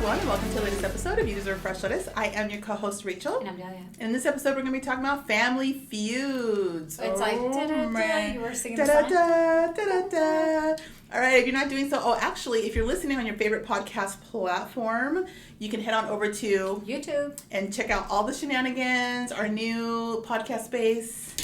everyone, and welcome to the latest episode of You Deserve Fresh Lettuce. I am your co-host, Rachel. And I'm Delia. In this episode, we're going to be talking about family feuds. It's like, da-da-da, you were singing the song? Da-da-da. All right, if you're not doing so, actually, if you're listening on your favorite podcast platform, you can head on over to YouTube and check out all the shenanigans, our new podcast space.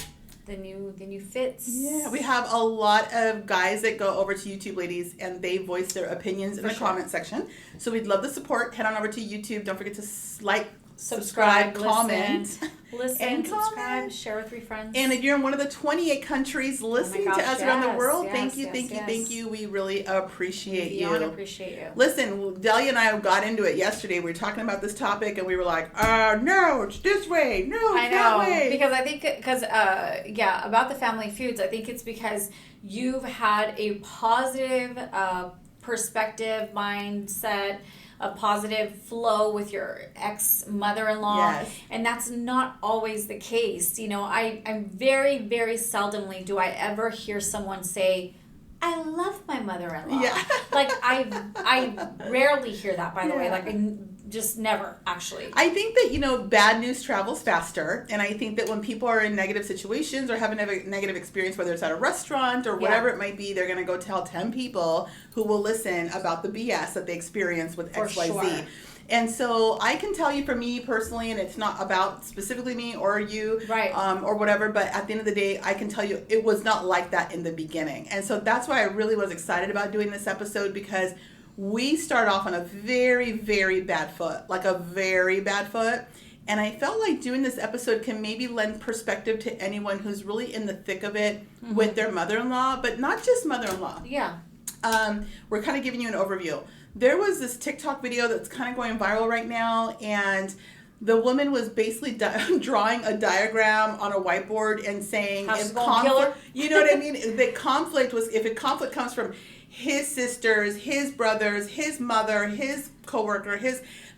The new Fueds. Yeah, we have a lot of guys that go over to YouTube, ladies, and they voice their opinions in the comment section. So we'd love the support. Head on over to YouTube. Don't forget to like, subscribe, comment. Listen, and subscribe, comment. Share with 3 friends. And if you're in one of the 28 countries listening to us around the world, thank you. We really appreciate you. Beyond appreciate you. Listen, Delia and I got into it yesterday. We were talking about this topic, and we were like, no, it's this way. No, it's that way. Because I think, about the family feuds, I think it's because you've had a positive perspective, mindset, a positive flow with your ex-mother-in-law. Yes. And that's not always the case. You know, I'm very, very seldomly do I ever hear someone say, I love my mother-in-law. Yeah. Like, I rarely hear that, by the way. Like, just never, actually. I think that, bad news travels faster. And I think that when people are in negative situations or have a negative experience, whether it's at a restaurant or whatever it might be, they're going to go tell 10 people who will listen about the BS that they experienced with XYZ. Sure. And so I can tell you for me personally, and it's not about specifically me or you, right. Or whatever, but at the end of the day, I can tell you it was not like that in the beginning. And so that's why I really was excited about doing this episode, because we start off on a very, very bad foot, like a very bad foot. And I felt like doing this episode can maybe lend perspective to anyone who's really in the thick of it with their mother-in-law, but not just mother-in-law. Yeah. We're kind of giving you an overview. There was this TikTok video that's kind of going viral right now, and the woman was basically drawing a diagram on a whiteboard and saying, if conflict, you know what I mean? The conflict was, if a conflict comes from his sisters, his brothers, his mother, his coworker,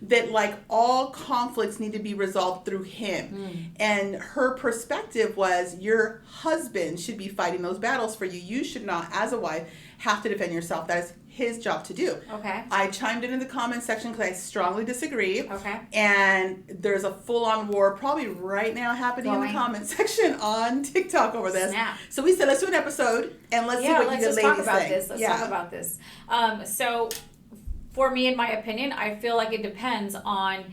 that like all conflicts need to be resolved through him. And her perspective was, your husband should be fighting those battles for you. You should not, as a wife, have to defend yourself. That is his job to do. Okay. I chimed in the comment section because I strongly disagree. Okay. And there's a full-on war probably right now happening in the comment section on TikTok over this. Snap. So we said, let's do an episode and let's see what you ladies think. Let's talk about this. So for me, in my opinion, I feel like it depends on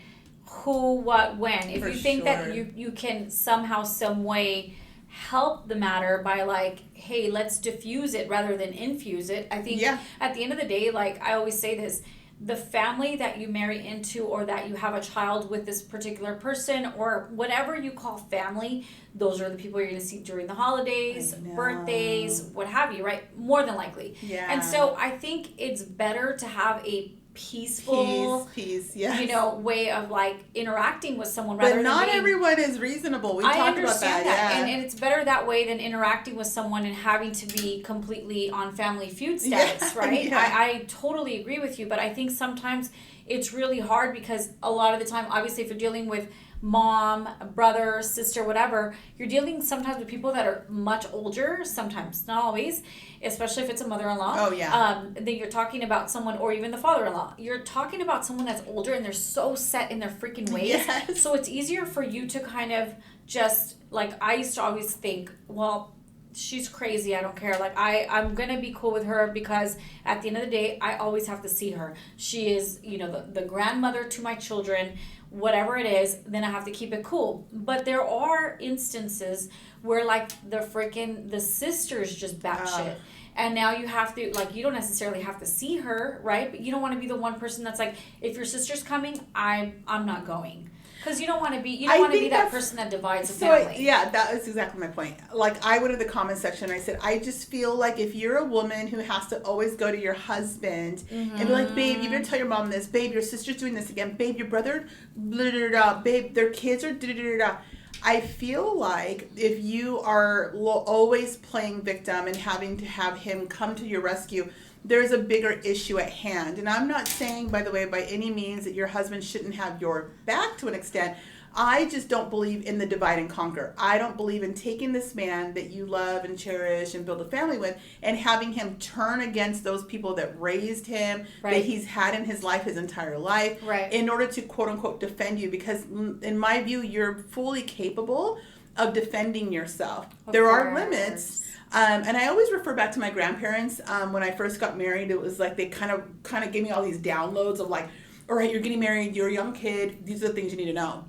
who, what, when. If you think that you can somehow, some way help the matter by like, hey, let's diffuse it rather than infuse it. I think at the end of the day, like I always say this, the family that you marry into or that you have a child with this particular person or whatever you call family, those are the people you're going to see during the holidays, birthdays, what have you, right? More than likely. Yeah. And so I think it's better to have a peaceful, way of like interacting with someone. But not everyone is reasonable. We talked about that. Yeah. And it's better that way than interacting with someone and having to be completely on family feud status, right? Yeah. I totally agree with you, but I think sometimes it's really hard because a lot of the time, obviously, if you're dealing with mom, brother, sister, whatever, you're dealing sometimes with people that are much older, sometimes, not always, especially if it's a mother-in-law. Oh, yeah. Then you're talking about someone, or even the father-in-law. You're talking about someone that's older and they're so set in their freaking ways. Yes. So it's easier for you to kind of just, like, I used to always think, well, she's crazy, I don't care. Like, I'm going to be cool with her because at the end of the day, I always have to see her. She is, the grandmother to my children, whatever it is, then I have to keep it cool. But there are instances where, like, the sisters just batshit. And now you have to, like, you don't necessarily have to see her, right? But you don't want to be the one person that's like, if your sister's coming, I'm not going. Because you don't want to be, that person that divides a family. That is exactly my point. Like, I went in the comment section and I said, I just feel like if you're a woman who has to always go to your husband and be like, babe, you better tell your mom this. Babe, your sister's doing this again. Babe, your brother, blah, blah, blah. Babe, their kids are da, da, da, da. I feel like if you are always playing victim and having to have him come to your rescue, there's a bigger issue at hand. And I'm not saying, by the way, by any means that your husband shouldn't have your back to an extent. I just don't believe in the divide and conquer. I don't believe in taking this man that you love and cherish and build a family with and having him turn against those people that raised him, Right. that he's had in his life, his entire life, Right. in order to quote unquote defend you. Because in my view, you're fully capable of defending yourself. There are limits. And I always refer back to my grandparents. When I first got married, it was like they kind of gave me all these downloads of like, all right, you're getting married, you're a young kid, these are the things you need to know.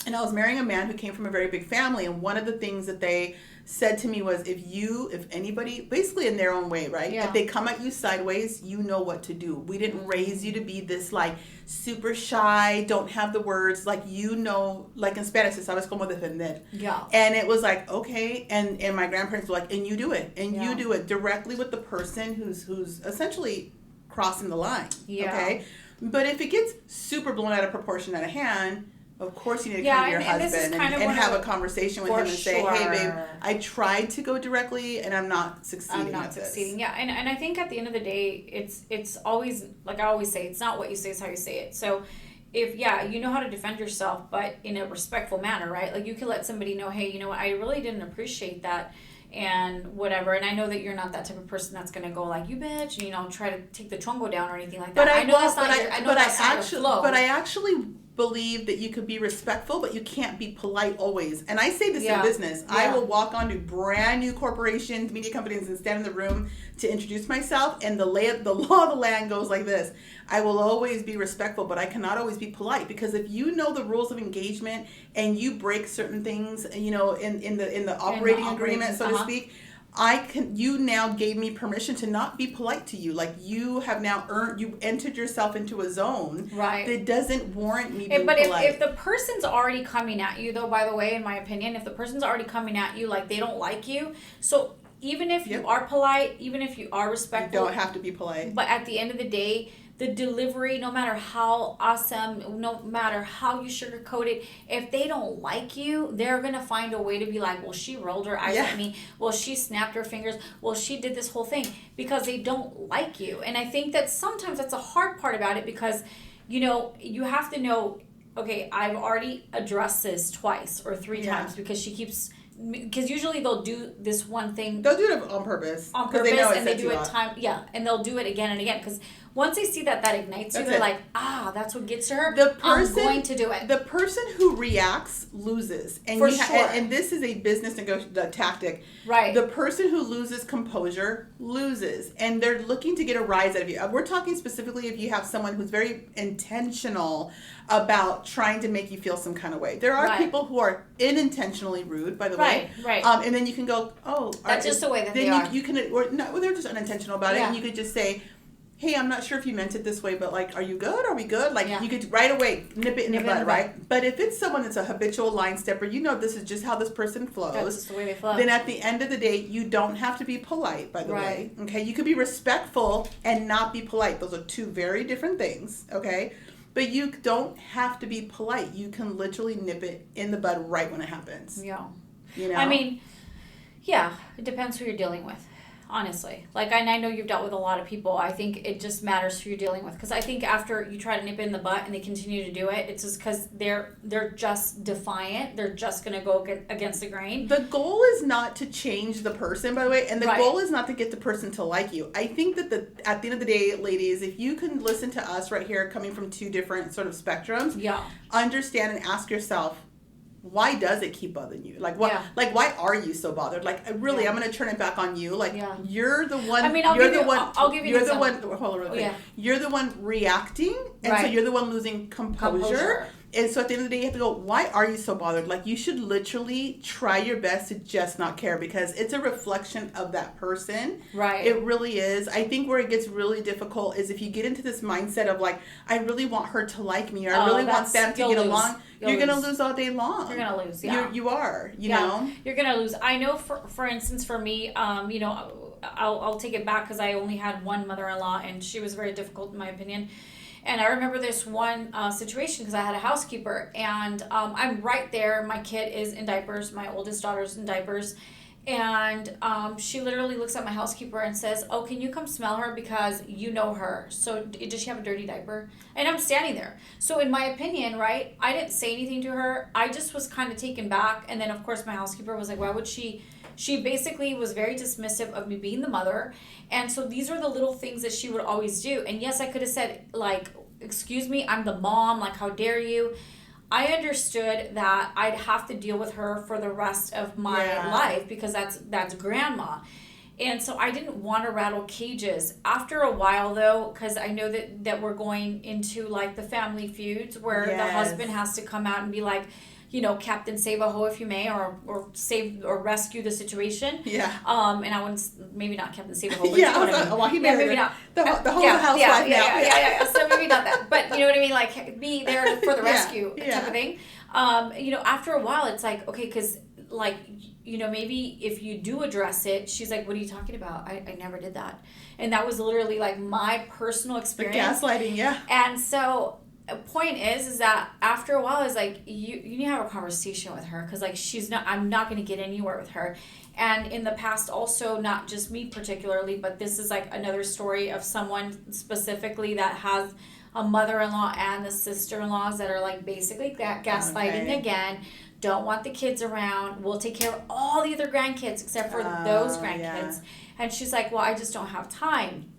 And I was marrying a man who came from a very big family, and one of the things that they said to me was, if anybody, basically in their own way, right? Yeah. If they come at you sideways, you know what to do. We didn't raise you to be this like super shy, don't have the words, like like in Spanish, se sabes cómo defender. Yeah. And it was like, okay, and my grandparents were like, and you do it, and Yeah. you do it directly with the person who's essentially crossing the line. Yeah. Okay, but if it gets super blown out of proportion out of hand, of course you need to Yeah, come to your and this is husband kind of and one have of a conversation with for him and say, hey babe, sure. I tried to go directly and I'm not succeeding I'm not at succeeding. this. Yeah, and I think at the end of the day, it's always, like I always say, it's not what you say, it's how you say it. So if, you know how to defend yourself, but in a respectful manner, right? Like you can let somebody know, hey, you know what, I really didn't appreciate that and whatever. And I know that you're not that type of person that's going to go like, you bitch, and, you know, try to take the chongo down or anything like that. But I know that's not your, I know that's not your flow. But I actually believe that you could be respectful, but you can't be polite always. And I say this in business. Yeah. I will walk onto brand new corporations, media companies, and stand in the room to introduce myself. And the law of the land goes like this: I will always be respectful, but I cannot always be polite, because if you know the rules of engagement and you break certain things, you know, in the operating agreement, so to speak. You now gave me permission to not be polite to you. Like you have now you entered yourself into a zone that doesn't warrant me being polite. But if the person's already coming at you, though, by the way, in my opinion, if the person's already coming at you like they don't like you, so even if you are polite, even if you are respectful, you don't have to be polite. But at the end of the day, the delivery, no matter how awesome, no matter how you sugarcoat it, if they don't like you, they're going to find a way to be like, well, she rolled her eyes at me. Well, she snapped her fingers. Well, she did this whole thing, because they don't like you. And I think that sometimes that's a hard part about it, because, you know, you have to know, okay, I've already addressed this twice or three times, because she keeps... Because usually they'll do this one thing. They'll do it on purpose. They know and they do it and they'll do it again and again. Because once they see that ignites you, they're like, that's what gets to her. I'm going to do it. The person who reacts loses. And and this is a business tactic. Right. The person who loses composure loses. And they're looking to get a rise out of you. We're talking specifically if you have someone who's very intentional about trying to make you feel some kind of way. There are people who are unintentionally rude, by the way. Right. And then you can go, that's just the way that then they are. You can, they're just unintentional about it. And you could just say, hey, I'm not sure if you meant it this way, but like, are you good? Are we good? Like, you could right away nip it in the bud, right? But if it's someone that's a habitual line stepper, you know this is just how this person flows. That's just the way they flow. Then at the end of the day, you don't have to be polite, by the way. Okay? You could be respectful and not be polite. Those are two very different things, okay? But you don't have to be polite. You can literally nip it in the bud right when it happens. Yeah. You know? I mean, yeah, it depends who you're dealing with. Honestly, like, and I know you've dealt with a lot of people. I think it just matters who you're dealing with, because I think after you try to nip it in the butt and they continue to do it, it's just because they're just defiant. They're just gonna go against the grain. The goal is not to change the person, by the way, and the goal is not to get the person to like you. I think that at the end of the day, ladies, if you can listen to us right here, coming from two different sort of spectrums, understand and ask yourself, why does it keep bothering you? Like what? Like why are you so bothered? Like really, I'm gonna turn it back on you. Like you're the one. I mean, I'll give you an example. Hold on, real quick. You're the one reacting, and so you're the one losing composure. And so at the end of the day, you have to go, why are you so bothered? Like, you should literally try your best to just not care, because it's a reflection of that person. Right. It really is. I think where it gets really difficult is if you get into this mindset of like, I really want her to like me, or I really want them to get along. You're going to lose all day long. You're going to lose, You are, you know? You're going to lose. I know, for instance, for me, you know, I'll take it back, because I only had one mother-in-law, and she was very difficult in my opinion. And I remember this one situation, because I had a housekeeper, and I'm right there. My kid is in diapers. My oldest daughter's in diapers. And she literally looks at my housekeeper and says, "Oh, can you come smell her because you know her? So does she have a dirty diaper?" And I'm standing there. So in my opinion, right, I didn't say anything to her. I just was kind of taken back. And then of course my housekeeper was like, "Why would she?" She basically was very dismissive of me being the mother. And so these are the little things that she would always do. And yes, I could have said like, "Excuse me, I'm the mom. Like, how dare you?" I understood that I'd have to deal with her for the rest of my life because that's grandma. And so I didn't want to rattle cages. After a while though, because I know that we're going into like the family feuds where the husband has to come out and be like, you know, Captain Save a Ho if you may, or save or rescue the situation. Yeah. And I wouldn't, maybe not Captain Save a Ho, but yeah, you know what I mean. Well, he married maybe not. The whole housewife now. Yeah. So maybe not that, but you know what I mean, like be there for the rescue type of thing. You know, after a while, it's like, okay, because like, you know, maybe if you do address it, she's like, "What are you talking about? I never did that." And that was literally like my personal experience. The gaslighting, yeah. And so point is that after a while, I was like, you need to have a conversation with her because like I'm not going to get anywhere with her. And in the past also, not just me particularly, but this is like another story of someone specifically that has a mother-in-law and the sister-in-laws that are like basically gaslighting again, don't want the kids around, will take care of all the other grandkids except for those grandkids. And she's like, "Well, I just don't have time."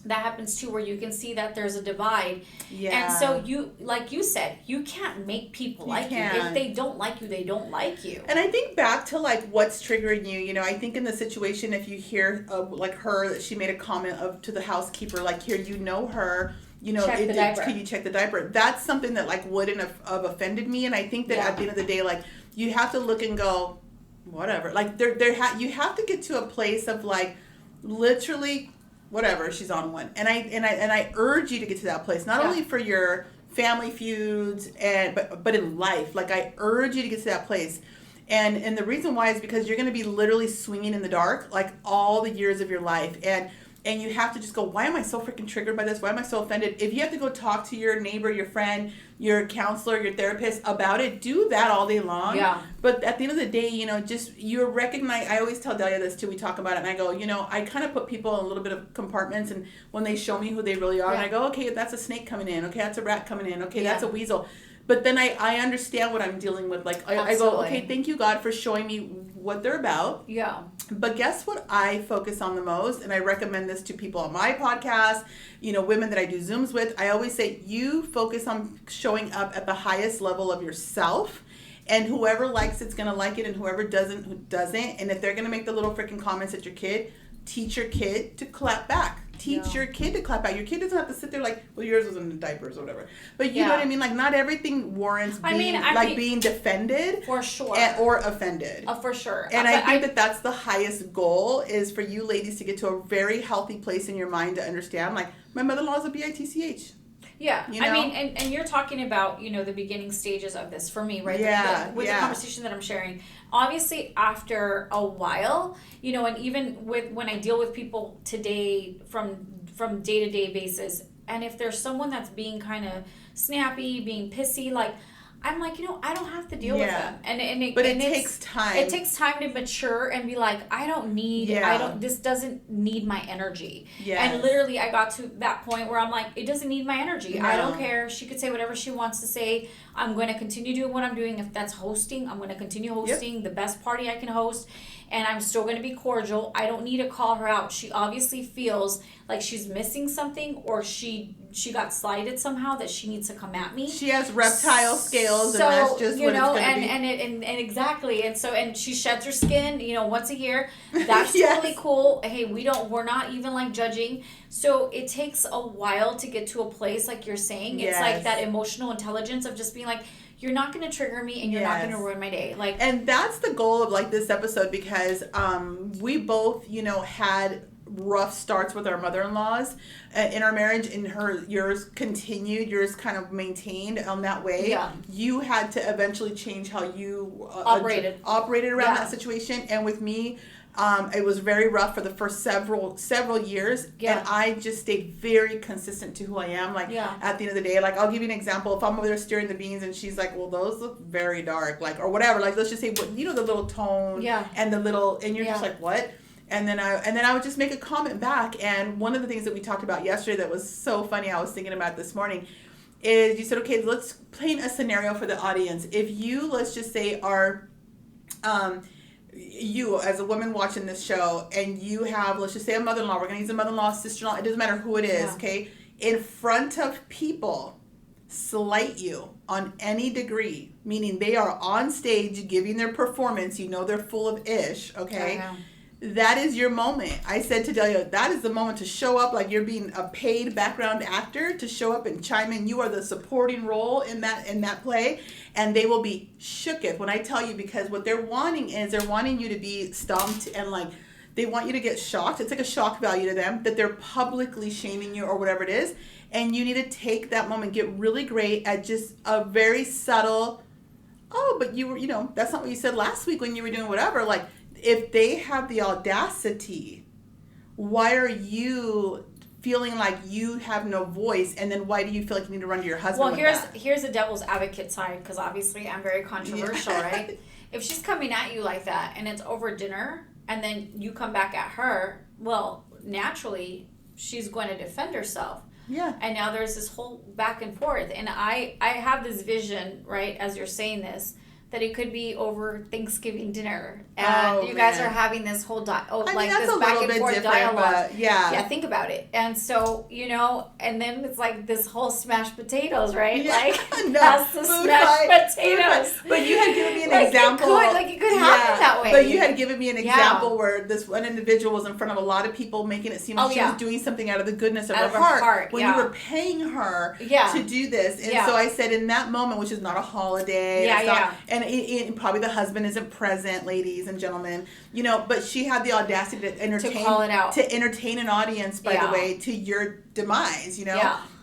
That happens too, where you can see that there's a divide. And so you, like you said, you can't make people like you. If they don't like you, they don't like you. And I think back to like what's triggering you. You know, I think in the situation, if you hear like her, that she made a comment to the housekeeper, like, "Here, you know her. You know, can you check the diaper?" That's something that like wouldn't have offended me. And I think that at the end of the day, like you have to look and go, whatever. Like you have to get to a place of like literally. Whatever, she's on one, and I urge you to get to that place. Not only for your family feuds, but in life. Like I urge you to get to that place, and the reason why is because you're going to be literally swinging in the dark like all the years of your life, and you have to just go, why am I so freaking triggered by this? Why am I so offended? If you have to go talk to your neighbor, your friend, your counselor, your therapist about it, do that all day long. Yeah. But at the end of the day, you know, just you recognize, I always tell Delia this too, we talk about it, and I go, you know, I kind of put people in a little bit of compartments, and when they show me who they really are, and I go, okay, that's a snake coming in. Okay, that's a rat coming in. Okay, that's a weasel. But then I understand what I'm dealing with. Like, I go, okay, thank you, God, for showing me what they're about. Yeah. But guess what I focus on the most? And I recommend this to people on my podcast, you know, women that I do Zooms with. I always say, you focus on showing up at the highest level of yourself. And whoever likes it's going to like it. And whoever doesn't, who doesn't. And if they're going to make the little freaking comments at your kid, teach your kid to clap back. Teach your kid to clap out. Your kid doesn't have to sit there like, well, yours was in the diapers or whatever. But you know what I mean? Like, not everything warrants being defended. For sure. Or offended. For sure. And I think that's the highest goal is for you ladies to get to a very healthy place in your mind to understand, like, my mother-in-law is a bitch. Yeah, you know? I mean, and you're talking about, you know, the beginning stages of this for me, right? With the conversation that I'm sharing. Obviously, after a while, you know, and even with when I deal with people today from day-to-day basis, and if there's someone that's being kind of snappy, being pissy, like, I'm like, you know, I don't have to deal with them. But it takes time. It takes time to mature and be like, this doesn't need my energy. Yes. And literally I got to that point where I'm like, it doesn't need my energy. No. I don't care. She could say whatever she wants to say. I'm going to continue doing what I'm doing. If that's hosting, I'm going to continue hosting the best party I can host. And I'm still going to be cordial. I don't need to call her out. She obviously feels like she's missing something, or she got slighted somehow, that she needs to come at me. She has reptile scales, and that's just what it's going to be. And exactly. And she sheds her skin, you know, once a year. That's totally cool. Hey, we're not even like judging. So it takes a while to get to a place like you're saying. It's like that emotional intelligence of just being like, you're not going to trigger me, and you're not going to ruin my day. Like, and that's the goal of like this episode, because we both, you know, had rough starts with our mother-in-laws in our marriage, and yours continued, yours kind of maintained on that way. Yeah. You had to eventually change how you operated around that situation. And with me, It was very rough for the first several years, Yeah. and I just stayed very consistent to who I am. Like Yeah. at the end of the day, like I'll give you an example. If I'm over there stirring the beans and she's like, "Well, those look very dark," like or whatever. Like let's just say, you know, the little tone, Yeah. and the little, and you're just Yeah. like, "What?" And then I would just make a comment back. And one of the things that we talked about yesterday that was so funny, I was thinking about this morning, is you said, okay, let's paint a scenario for the audience. If you, let's just say, are you as a woman watching this show, and you have, let's just say, a mother-in-law. We're going to use a mother-in-law, sister-in-law. It doesn't matter who it is, Yeah. okay? In front of people, slight you on any degree, meaning they are on stage giving their performance. You know they're full of ish, okay? That is your moment. I said to Delia, that is the moment to show up like you're being a paid background actor, to show up and chime in. You are the supporting role in that play, and they will be shooketh when I tell you, because what they're wanting is they're wanting you to be stumped, and like they want you to get shocked. It's like a shock value to them that they're publicly shaming you or whatever it is, and you need to take that moment, get really great at just a very subtle, oh, but you were, that's not what you said last week when you were doing whatever, like. If they have the audacity, why are you feeling like you have no voice? And then why do you feel like you need to run to your husband? Well, here's the devil's advocate side, because obviously I'm very controversial, right? If she's coming at you like that and it's over dinner and then you come back at her, well, naturally she's going to defend herself. Yeah. And now there's this whole back and forth. And I have this vision, right, as you're saying this, that it could be over Thanksgiving dinner, and you guys are having this whole this back and forth dialogue. Yeah, think about it. And so and then it's like this whole smashed potatoes, right? Yeah. Like No, that's the smashed potatoes. But you had given me an example. It could happen that way. But you had given me an example where this one individual was in front of a lot of people, making it seem like she was doing something out of the goodness of her heart when you were paying her to do this. And so I said, in that moment, which is not a holiday, and probably the husband isn't present, ladies and gentlemen, but she had the audacity to call it out, to entertain an audience, by the way, to your demise,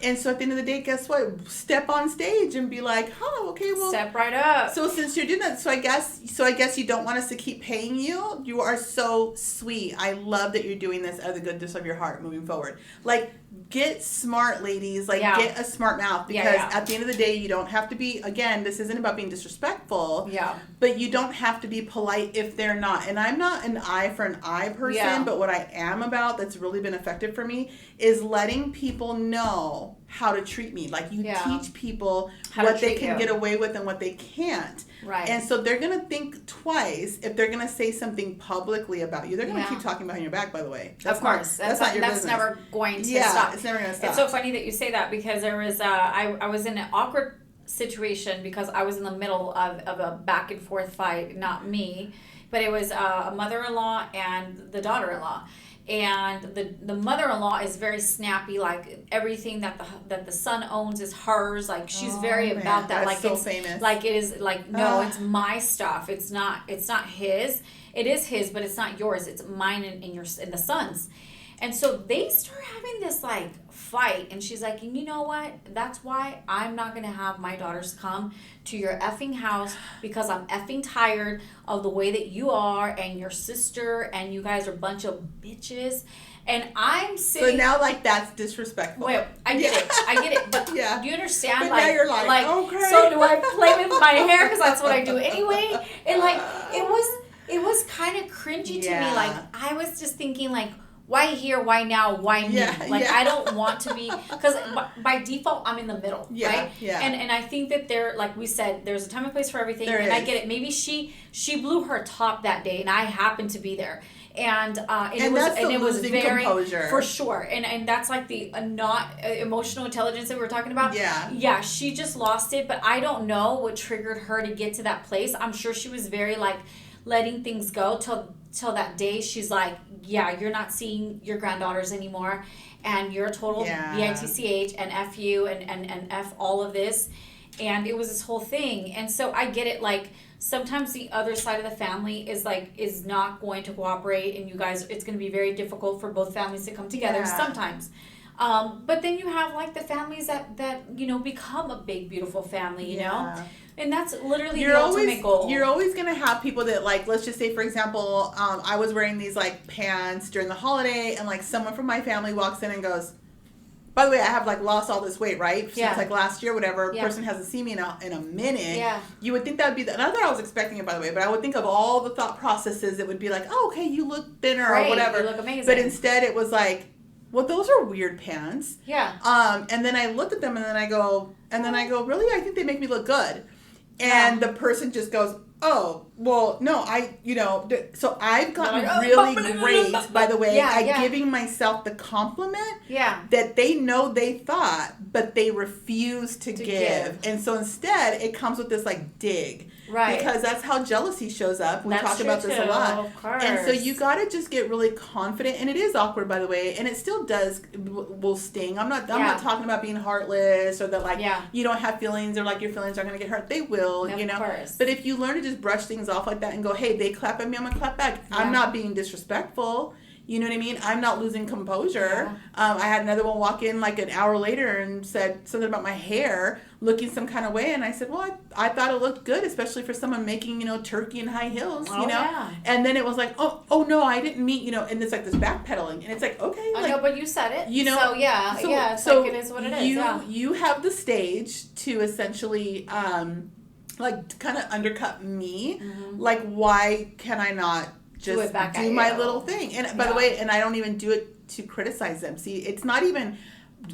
And so at the end of the day, guess what? Step on stage and be like, oh, okay, well, step right up. So since you're doing that, so I guess you don't want us to keep paying you. You are so sweet. I love that you're doing this out of the goodness of your heart moving forward. Like, get smart, ladies. Like, get a smart mouth, because at the end of the day, you don't have to be, again, this isn't about being disrespectful, but you don't have to be polite if they're not. And I'm not an eye for an eye person, but what I am about that's really been effective for me is letting people know how to treat me. Like, you teach people what they can get away with and what they can't. Right. And so they're going to think twice if they're going to say something publicly about you. They're going to keep talking behind your back, by the way. Of course. That's not your business. That's never going to stop. It's never going to stop. It's so funny that you say that, because there was, I was in an awkward situation because I was in the middle of a back and forth fight, not me, but it was a mother-in-law and the daughter-in-law. And the mother-in-law is very snappy, like everything that the son owns is hers. Like, she's very about that. That's like, so it's famous. Like, it is like, no, it's my stuff. It's not his. It is his, but it's not yours. It's mine and the son's. And so they start having this like fight, and she's like, and you know what? That's why I'm not gonna have my daughters come to your effing house, because I'm effing tired of the way that you are and your sister, and you guys are a bunch of bitches. And I'm sitting. So now, like, that's disrespectful. Wait, I get it. But do you understand? But now you're like, okay. So do I play with my hair because that's what I do anyway? And like, it was kind of cringy to me. Like, I was just thinking, like, why here? Why now? Why me? I don't want to be, because by default I'm in the middle, right? Yeah. And I think that there, like we said, there's a time and place for everything. There and is. I get it. Maybe she blew her top that day, and I happened to be there. And it was very composure. For sure. And that's like the not emotional intelligence that we were talking about. Yeah, she just lost it, but I don't know what triggered her to get to that place. I'm sure she was very like letting things go till that day. She's like, yeah, you're not seeing your granddaughters anymore, and you're a total bitch and F you and F all of this. And it was this whole thing. And so I get it, like, sometimes the other side of the family is not going to cooperate, and you guys, it's going to be very difficult for both families to come together sometimes. But then you have like the families that you know become a big beautiful family, you know, and that's literally the ultimate goal. You're always gonna have people that, like, let's just say for example, I was wearing these like pants during the holiday, and like someone from my family walks in and goes, by the way, I have like lost all this weight, right? Since like last year, whatever. Person hasn't seen me in a minute. Yeah. You would think that would be not that I was expecting it, by the way, but I would think of all the thought processes that would be like, oh, okay, you look thinner or whatever. You look amazing. But instead, it was like, well, those are weird pants. Yeah. And then I looked at them, and then I go, really? I think they make me look good. And the person just goes, oh, well, no, so I've gotten really great, by the way, at giving myself the compliment that they know they thought, but they refuse to give. And so instead, it comes with this, like, dig. Right. Because that's how jealousy shows up. We talk about this a lot. Of course. And so you got to just get really confident. And it is awkward, by the way. And it still will sting. I'm not talking about being heartless or that, like, you don't have feelings or, like, your feelings aren't going to get hurt. They will, you know. Of course. But if you learn to just brush things off like that and go, hey, they clap at me, I'm going to clap back. Yeah. I'm not being disrespectful. You know what I mean? I'm not losing composure. Yeah. I had another one walk in like an hour later and said something about my hair looking some kind of way. And I said, well, I thought it looked good, especially for someone making, turkey and high heels, you know? Yeah. And then it was like, oh no, I didn't mean, and it's like this backpedaling. And it's like, okay. I know, but you said it. So, like it is what it is. You have the stage to essentially, like, kind of undercut me. Mm-hmm. Like, why can I not just do my little thing? And by the way, and I don't even do it to criticize them. See, it's not even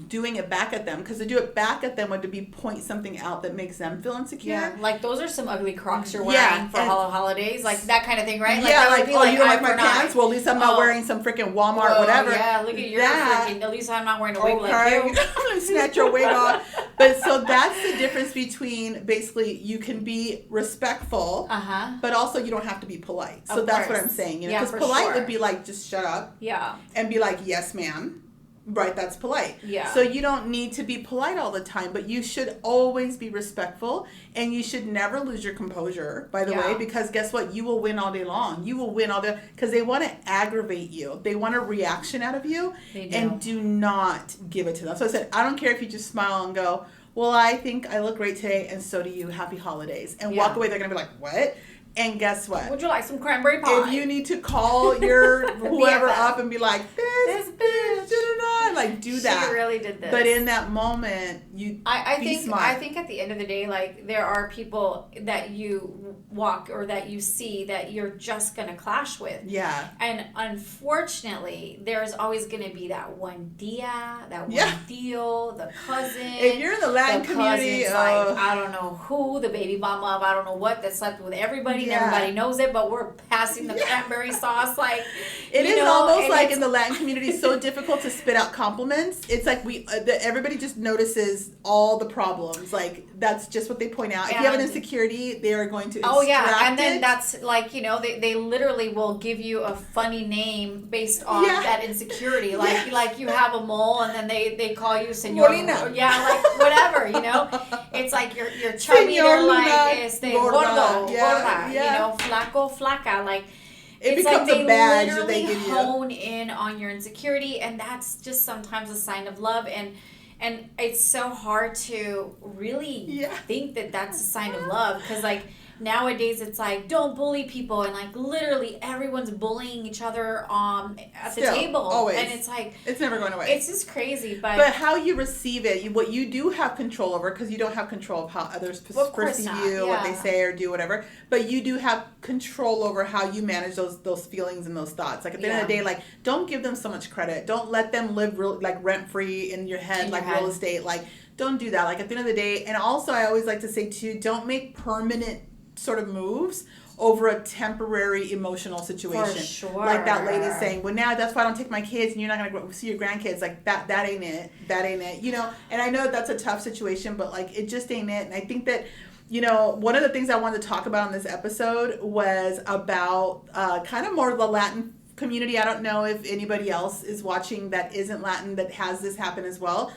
doing it back at them, because to do it back at them would be point something out that makes them feel insecure. Yeah, like those are some ugly Crocs you're wearing for holidays, like that kind of thing, right? Like, you don't like my pants? Well, at least I'm not wearing some freaking Walmart whatever. Yeah, look at your freaking. At least I'm not wearing a wig like you. I'm gonna snatch your wig off. But so that's the difference between, basically, you can be respectful, but also you don't have to be polite. So that's what I'm saying. Because polite would be like, just shut up. Yeah. And be like, yes, ma'am. Right, that's polite. Yeah. So you don't need to be polite all the time, but you should always be respectful, and you should never lose your composure, by the way, because guess what? You will win all day long. You will win all day, because they want to aggravate you. They want a reaction out of you, and do not give it to them. So I said, I don't care if you just smile and go, well, I think I look great today, and so do you. Happy holidays. And walk away. They're going to be like, what? And guess what? Would you like some cranberry pie? If you need to call your whoever up and be like, this bitch, like, do that. She really did this. But in that moment, I think at the end of the day, like, there are people that you walk or that you see that you're just going to clash with. Yeah. And unfortunately, there's always going to be that one tia, that one deal, the cousin. If you're in the Latin community, like, I don't know who, the baby mama of I don't know what, that slept with everybody. Yeah. Everybody knows it, but we're passing the cranberry sauce. Like, it is almost like in the Latin community, so difficult to spit out compliments. It's like everybody just notices all the problems. Like, that's just what they point out. If you have an insecurity, they are going to extract and then that's like, they literally will give you a funny name based on that insecurity. Like you have a mole, and then they call you Senor. Molina. Yeah, like whatever. It's like you're chubby, they're like gordo, gorda. Flaco, flaca, like it it's becomes like they a badge literally that they give you. Hone in on your insecurity, and that's just sometimes a sign of love, and it's so hard to really think that that's a sign of love, because like nowadays it's like, don't bully people, and like literally everyone's bullying each other at the table. Always. And it's like, it's never going away. It's just crazy. But how you receive it, what you do have control over, because you don't have control of how others perceive you, what they say or do, whatever. But you do have control over how you manage those feelings and those thoughts. Like at the end of the day, like, don't give them so much credit. Don't let them live rent free in your head, real estate. Like, don't do that. Like at the end of the day, and also I always like to say too, don't make permanent sort of moves over a temporary emotional situation. For sure. Like that lady saying, well, now that's why I don't take my kids, and you're not going to see your grandkids. Like that ain't it. That ain't it. And I know that's a tough situation, but like it just ain't it. And I think that, one of the things I wanted to talk about in this episode was about kind of more of the Latin community. I don't know if anybody else is watching that isn't Latin that has this happen as well.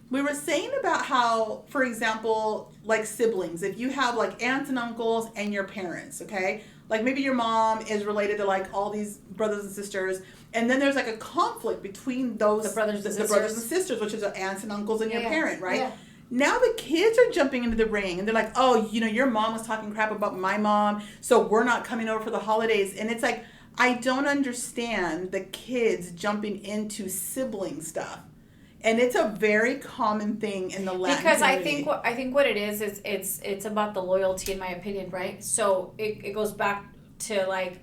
We were saying about how, for example, like siblings, if you have like aunts and uncles and your parents, okay? Like maybe your mom is related to like all these brothers and sisters, and then there's like a conflict between those The brothers and the brothers and sisters, which is aunts and uncles and your parent, right? Yeah. Now the kids are jumping into the ring, and they're like, oh, your mom was talking crap about my mom, so we're not coming over for the holidays. And it's like, I don't understand the kids jumping into sibling stuff. And it's a very common thing in the Latin community. I think what it is it's about the loyalty, in my opinion, right? So it goes back to like,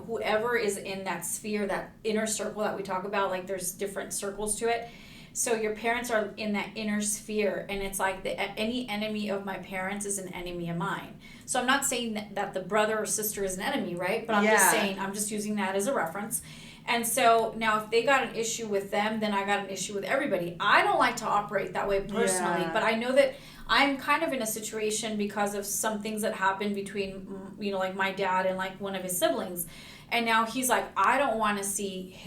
whoever is in that sphere, that inner circle that we talk about, like there's different circles to it. So your parents are in that inner sphere, and it's like any enemy of my parents is an enemy of mine. So I'm not saying that the brother or sister is an enemy, right? But I'm just saying, I'm just using that as a reference. And so now if they got an issue with them, then I got an issue with everybody. I don't like to operate that way personally, but I know that I'm kind of in a situation because of some things that happened between, like my dad and like one of his siblings. And now he's like, I don't want to see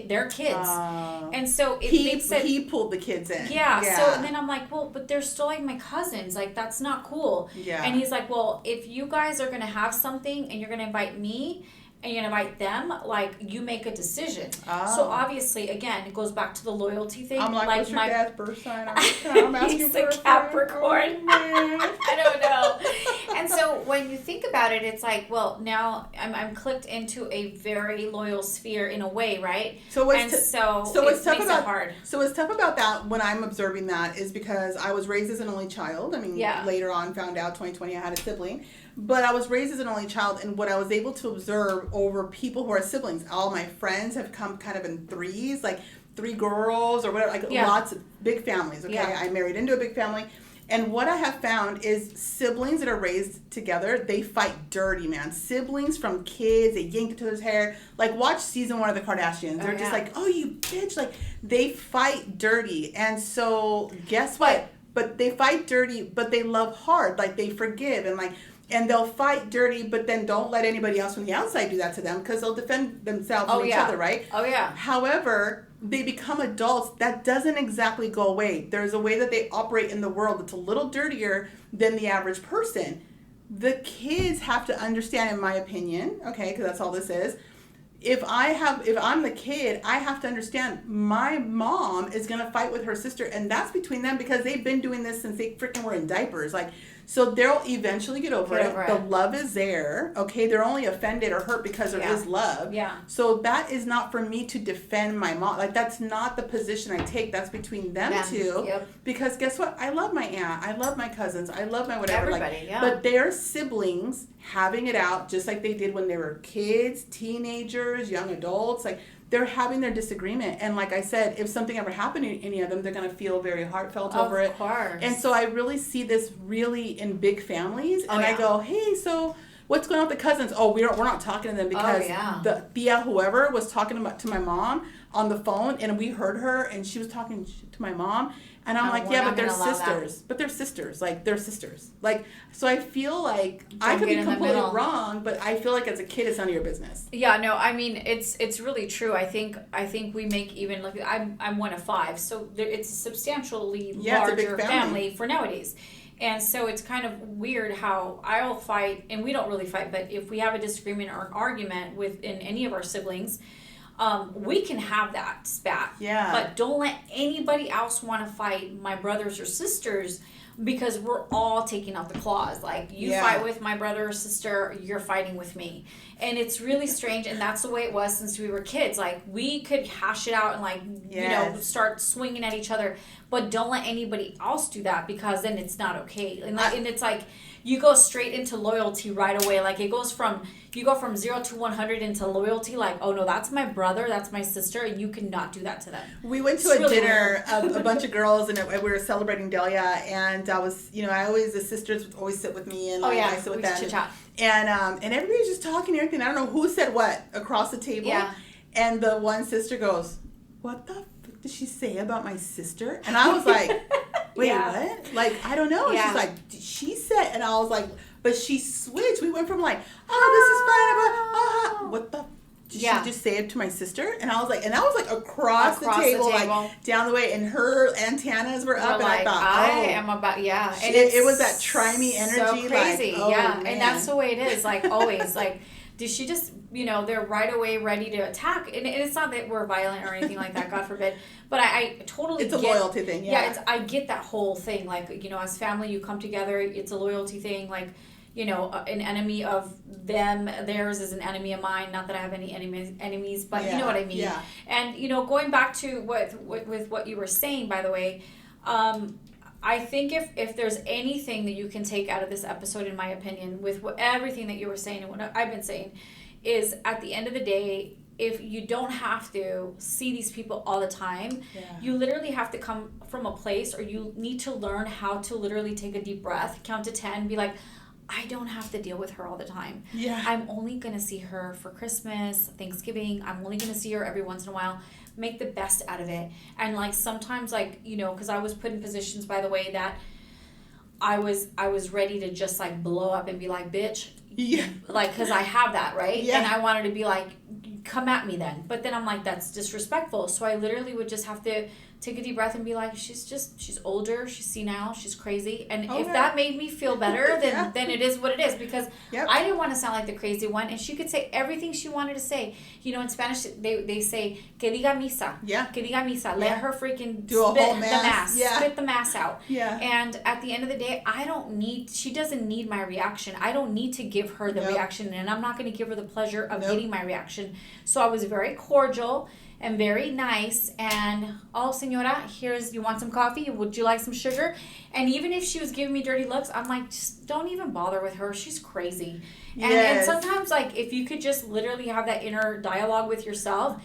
their kids. And so he pulled the kids in. Yeah. So and then I'm like, well, but they're still like my cousins. Like, that's not cool. Yeah. And he's like, well, if you guys are going to have something and you're going to invite me and you're going to invite them, like, you make a decision. So obviously, again, it goes back to the loyalty thing. I'm like, what's your dad's birth sign? I'm asking he's for a Capricorn. I don't know. And so when you think about it, it's like, well, now I'm clicked into a very loyal sphere in a way, right? So what's tough it hard. So what's tough about that when I'm observing that is because I was raised as an only child. I mean, later on found out 2020 I had a sibling. But I was raised as an only child, and what I was able to observe over people who are siblings, all my friends have come kind of in threes, like 3 girls or whatever, like lots of big families, okay? Yeah. I married into a big family. And what I have found is siblings that are raised together, they fight dirty, man. Siblings from kids, they yank each other's hair. Like, watch season 1 of The Kardashians. They're just like, oh, you bitch. Like, they fight dirty. And so, guess what? But they fight dirty, but they love hard. Like, they forgive and they'll fight dirty, but then don't let anybody else from the outside do that to them because they'll defend themselves from each other, right? Oh, yeah. However, they become adults. That doesn't exactly go away. There's a way that they operate in the world that's a little dirtier than the average person. The kids have to understand, in my opinion, okay, because that's all this is, if I'm the kid, I have to understand my mom is going to fight with her sister, and that's between them because they've been doing this since they freaking were in diapers. Like, so they'll eventually get over it. The love is there, okay? They're only offended or hurt because there is love. Yeah. So that is not for me to defend my mom. Like, that's not the position I take. That's between them two. Yep. Because guess what? I love my aunt. I love my cousins. I love my whatever. Everybody, But they're siblings having it out just like they did when they were kids, teenagers, young adults. Like, they're having their disagreement. And like I said, if something ever happened to any of them, they're going to feel very heartfelt over it. Of course. And so I really see this really in big families. And I go, hey, so what's going on with the cousins? Oh, we're not talking to them because the Thea, whoever, was talking to my mom on the phone. And we heard her and she was talking to my mom. And I'm like, yeah, but they're sisters. But they're sisters. Like, they're sisters. Like, so I feel like I could be completely wrong, but I feel like as a kid, it's none of your business. Yeah, no, I mean, it's really true. I think we make even, like, I'm one of 5, so it's a substantially larger family for nowadays. And so it's kind of weird how I'll fight, and we don't really fight, but if we have a disagreement or an argument within any of our siblings, we can have that spat. Yeah. But don't let anybody else want to fight my brothers or sisters because we're all taking out the claws. Like, you fight with my brother or sister, you're fighting with me. And it's really strange, and that's the way it was since we were kids. Like, we could hash it out and, like, start swinging at each other, but don't let anybody else do that because then it's not okay. And it's like, you go straight into loyalty right away. Like, you go from 0 to 100 into loyalty. Like, oh no, that's my brother, that's my sister, and you cannot do that to them. We went to a dinner, a bunch of girls, and we were celebrating Delia, and I was, the sisters would always sit with me, and I sit with them. Chit-chat. And everybody was just talking and everything. I don't know who said what across the table. Yeah. And the one sister goes, "What the fuck did she say about my sister?" And I was like, wait, what? Like, I don't know. And she's like, she said, and I was like, but she switched. We went from like, oh, this is fine. What the? did she just say it to my sister? And I was like, and that was like across the table, like down the way, and her antennas were up, and I thought, I am about, and it was that try me energy, so crazy, like, man. And that's the way it is, like always, like. Did she just, they're right away ready to attack? And it's not that we're violent or anything like that, God forbid. But I totally get... It's a loyalty thing, yeah. I get that whole thing. Like, as family, you come together. It's a loyalty thing. Like, an enemy of them, theirs is an enemy of mine. Not that I have any enemies, but you know what I mean. Yeah. And, going back to with what you were saying, by the way, I think if there's anything that you can take out of this episode, in my opinion, with everything that you were saying and what I've been saying, is at the end of the day, if you don't have to see these people all the time, you literally have to come from a place, or you need to learn how to literally take a deep breath, count to 10, be like, I don't have to deal with her all the time. Yeah. I'm only going to see her for Christmas, Thanksgiving. I'm only going to see her every once in a while. Make the best out of it. And like sometimes, like, because I was put in positions, by the way, that I was ready to just like blow up and be like, bitch. Yeah. Like, because I have that, right? Yeah. And I wanted to be like, come at me then. But then I'm like, that's disrespectful. So I literally would just have to take a deep breath and be like, she's older, she's senile, she's crazy. And if that made me feel better, then it is what it is. Because I didn't want to sound like the crazy one. And she could say everything she wanted to say. In Spanish, they say, que diga misa. Yeah. Que diga misa. Let her freaking do a whole mass. Spit the mass out. Yeah. And at the end of the day, she doesn't need my reaction. I don't need to give her the reaction. And I'm not going to give her the pleasure of getting my reaction. So I was very cordial and very nice, and senora, you want some coffee? Would you like some sugar? And even if she was giving me dirty looks, I'm like, just don't even bother with her. She's crazy. And sometimes, like, if you could just literally have that inner dialogue with yourself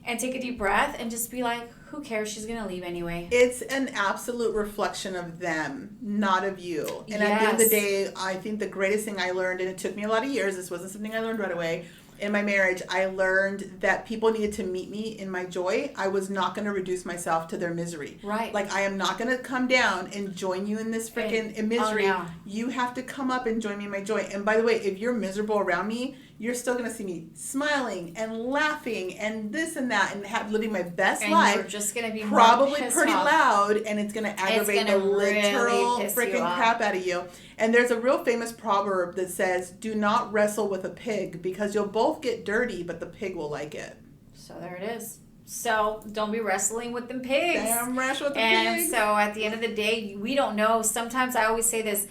and take a deep breath and just be like, who cares? She's going to leave anyway. It's an absolute reflection of them, not of you. And at the end of the day, I think the greatest thing I learned, and it took me a lot of years, this wasn't something I learned right away, in my marriage, I learned that people needed to meet me in my joy. I was not going to reduce myself to their misery. Right. Like, I am not going to come down and join you in this freaking misery. Oh, no. You have to come up and join me in my joy. And by the way, if you're miserable around me, you're still going to see me smiling and laughing and this and that and living my best life. You're just going to be probably pretty loud, and it's going to aggravate the literal freaking crap out of you. And there's a real famous proverb that says, do not wrestle with a pig, because you'll both get dirty, but the pig will like it. So there it is. So don't be wrestling with them pigs. Damn, wrestle with the pigs. And so at the end of the day, we don't know. Sometimes I always say this.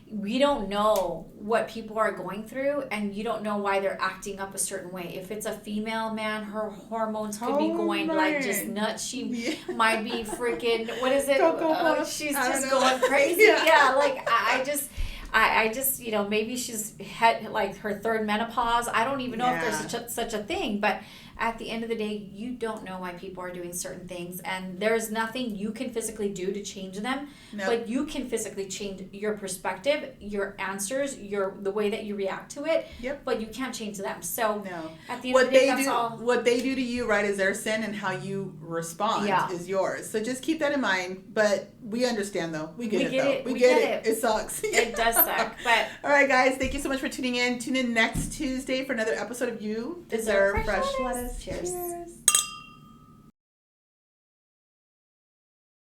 We don't know what people are going through, and you don't know why they're acting up a certain way. If it's a female, man, her hormones could be going like just nuts. She might be freaking, what is it? She's just going crazy. Like I just, maybe she's had like her third menopause. I don't even know if there's such a thing, but at the end of the day, you don't know why people are doing certain things, and there's nothing you can physically do to change them. Nope. But you can physically change your perspective, your answers, the way that you react to it. Yep. But you can't change them. So at the end of the day, that's all. What they do to you, right, is their sin, and how you respond is yours. So just keep that in mind. But we understand, though. We get it. We get it. It sucks. It does suck. But all right, guys, thank you so much for tuning in. Tune in next Tuesday for another episode of You Deserve Fresh Lettuce. Cheers.